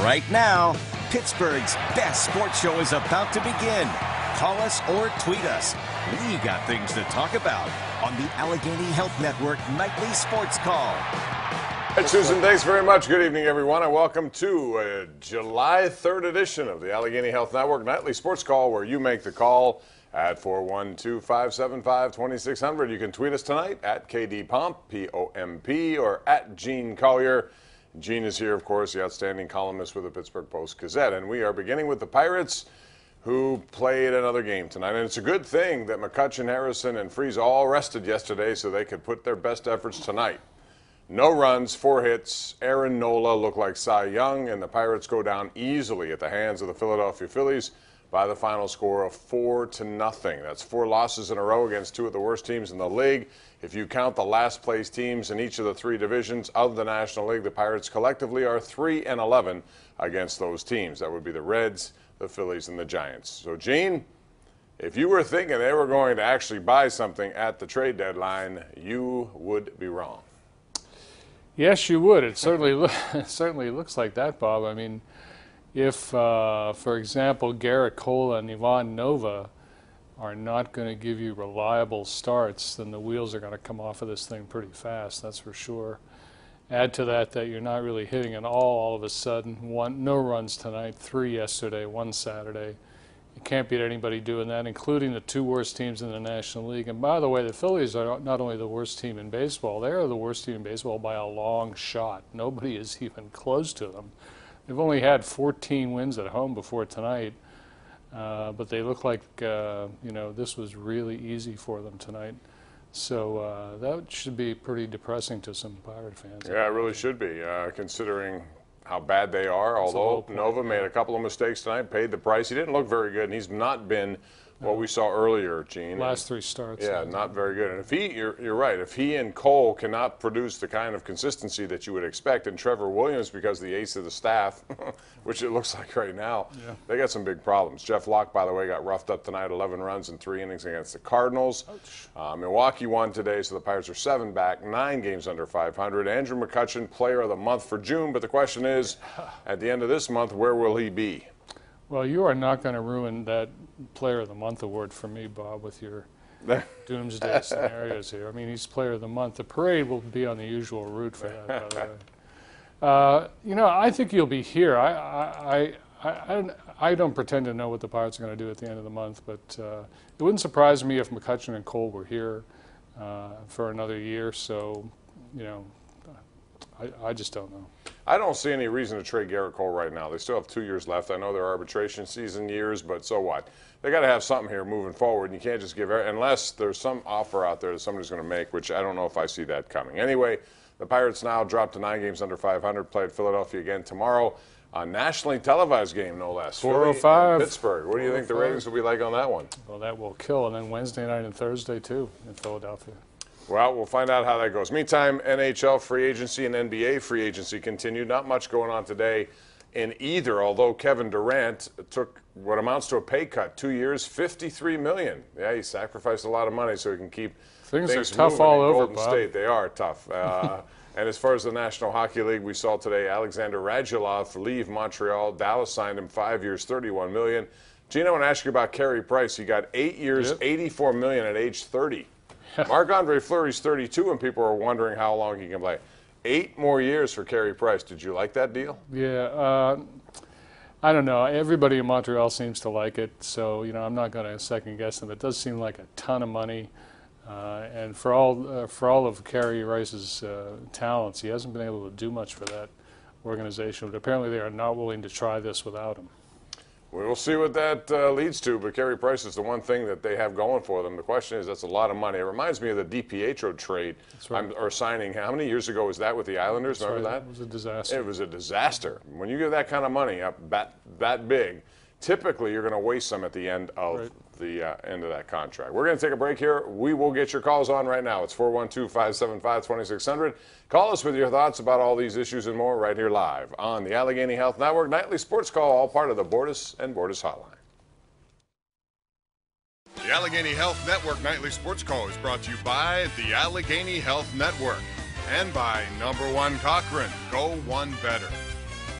Right now, Pittsburgh's best sports show is about to begin. Call us or tweet us. We got things to talk about on the Allegheny Health Network Nightly Sports Call. Hey, Susan, thanks very much. Good evening, everyone, and welcome to a July 3rd edition of the Allegheny Health Network Nightly Sports Call, where you make the call at 412-575-2600. You can tweet us tonight at KDPomp, P-O-M-P, or at Gene Collier. Gene is here, of course, the outstanding columnist with the Pittsburgh Post-Gazette, and we are beginning with the Pirates, who played another game tonight. And it's a good thing that McCutchen, Harrison, and Freese all rested yesterday so they could put their best efforts tonight. No runs, 4 hits. Aaron Nola looked like Cy Young, and the Pirates go down easily at the hands of the Philadelphia Phillies by the final score of 4-0. That's 4 losses in a row against 2 of the worst teams in the league. If you count the last place teams in each of the 3 divisions of the National League, the Pirates collectively are 3-11 against those teams. That would be the Reds, the Phillies, and the Giants. So, Gene, if you were thinking they were going to actually buy something at the trade deadline, you would be wrong. Yes, you would. It certainly looks like that, Bob. I mean, if, for example, Garrett Cole and Ivan Nova are not going to give you reliable starts, then the wheels are going to come off of this thing pretty fast, that's for sure. Add to that you're not really hitting at all of a sudden. No runs tonight, 3 yesterday, 1 Saturday. You can't beat anybody doing that, including the 2 worst teams in the National League. And by the way, the Phillies are not only the worst team in baseball, they are the worst team in baseball by a long shot. Nobody is even close to them. They've only had 14 wins at home before tonight, but they look like, this was really easy for them tonight. So that should be pretty depressing to some Pirate fans. Yeah, it really should be, considering how bad they are, although Nova made a couple of mistakes tonight, paid the price. He didn't look very good, and he's not been what we saw earlier, Gene. Last 3 starts. Yeah, not very good. And if you're right, if he and Cole cannot produce the kind of consistency that you would expect, and Trevor Williams, because the ace of the staff, which it looks like right now, they got some big problems. Jeff Locke, by the way, got roughed up tonight, 11 runs in 3 innings against the Cardinals. Milwaukee won today, so the Pirates are 7 back, 9 games under 500. Andrew McCutchen, player of the month for June, but the question is, at the end of this month, where will he be? Well, you are not going to ruin that Player of the Month award for me, Bob, with your doomsday scenarios here. I mean, he's Player of the Month. The parade will be on the usual route for that, by the way. I think you'll be here. I don't pretend to know what the Pirates are going to do at the end of the month, but it wouldn't surprise me if McCutchen and Cole were here for another year. So, I just don't know. I don't see any reason to trade Garrett Cole right now. They still have 2 years left. I know they're arbitration season years, but so what? They got to have something here moving forward. And you can't just give unless there's some offer out there that somebody's going to make, which I don't know if I see that coming. Anyway, the Pirates now dropped to 9 games under 500. Play at Philadelphia again tomorrow. A nationally televised game, no less. 4:05. Pittsburgh. What do you think the ratings will be like on that one? Well, that will kill. And then Wednesday night and Thursday, too, in Philadelphia. Well, we'll find out how that goes. Meantime, NHL free agency and NBA free agency continued. Not much going on today in either, although Kevin Durant took what amounts to a pay cut, 2 years, $53 million. Yeah, he sacrificed a lot of money so he can keep things are tough all over, Golden Bob. State. They are tough. And as far as the National Hockey League, we saw today Alexander Radulov leave Montreal. Dallas signed him 5 years, $31 million. Gene, I want to ask you about Carey Price. He got 8 years, $84 million at age 30. Marc-Andre Fleury's 32, and people are wondering how long he can play. 8 more years for Carey Price. Did you like that deal? Yeah, I don't know. Everybody in Montreal seems to like it, so I'm not going to second guess them. It does seem like a ton of money, and for all of Carey Price's talents, he hasn't been able to do much for that organization. But apparently, they are not willing to try this without him. We will see what that leads to, but Carey Price is the one thing that they have going for them. The question is, that's a lot of money. It reminds me of the DiPietro trade or signing. How many years ago was that with the Islanders? Remember that? It was a disaster. It was a disaster. When you give that kind of money up that big, typically you're going to waste some at the end of the end of that contract. We're going to take a break here. We will get your calls on right now. It's 412-575-2600. Call us with your thoughts about all these issues and more right here live on the Allegheny Health Network Nightly Sports Call, all part of the Bordas and Bordas Hotline. The Allegheny Health Network Nightly Sports Call is brought to you by the Allegheny Health Network and by #1 Cochrane. Go one better.